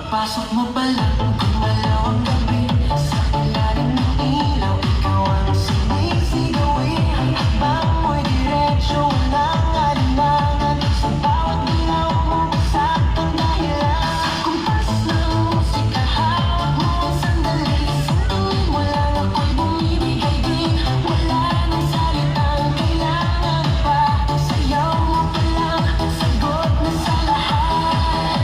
Pagpasok mo pa lang, gumalaw ang gabi. Sa ilalim ng ilaw, ikaw ang sinisigawi. Habang mo'y diretsyo, walang alinlangan. Sa bawat galaw mo, saktong dahilan. Kumpas ng musika, hawak mo ang sandali. Santuin mo lang ako'y bumibigay din. Wala nang salitang kailangan pa. Sayaw mo pa lang, sagot na sa lahat.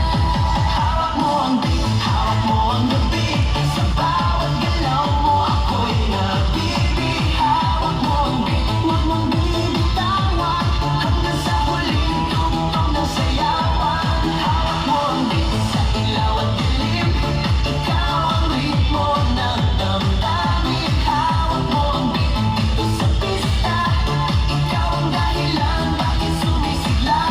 Hawak mo ang beat, hawak mo ang gabi. Sa bawat galaw mo, ako'y nabibig. Hawak mo ang beat, huwag mong bibitawan. Hanggang sa huling tugtog ng sayawan. Hawak mo ang beat, sa ilaw at dilim. Ikaw ang ritmo ng damdamin. Hawak mo ang beat, dito sa pista. Ikaw ang dahilan, bakit sumisigla.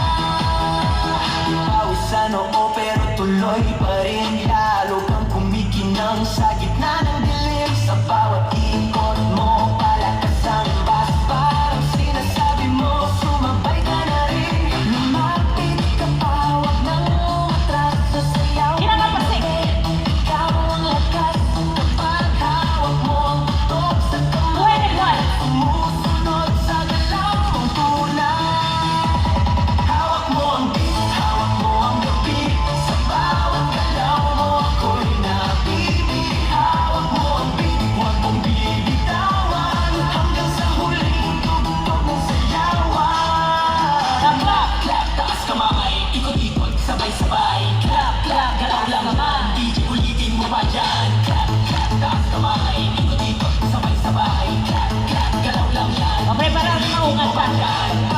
Pawisan oo pero tuloy pa rin. Lalo kang kumikinang sa gitna ng dilim. Sa bawat ikot mo, palakas ang bass. Parang sinasabi mo, sumabay ka na rin. Lumapit ka pa, huwag nang umatras. Sa sayaw mo ikaw ang lakas. Kapag hawak mo ang tutok sa kamay, sumusunod sa galaw mong tunay. Hawak mo ang beat, hawak mo ang gabi. Sa bawat galaw mo, ako'y nabibig. Hawak mo ang beat, huwag mong bibitawan. Hanggang sa huling tugtog ng sayawan. Clap, clap, taas kamay. Ikot-ikot, sabay-sabay. Clap, clap, galaw lang naman. DJ, ulitin mo pa dyan. Clap, clap, taas kamay. Ikot-ikot, sabay-sabay. Clap, clap, galaw lang yan. Okay, parang maungat pa. Dyan.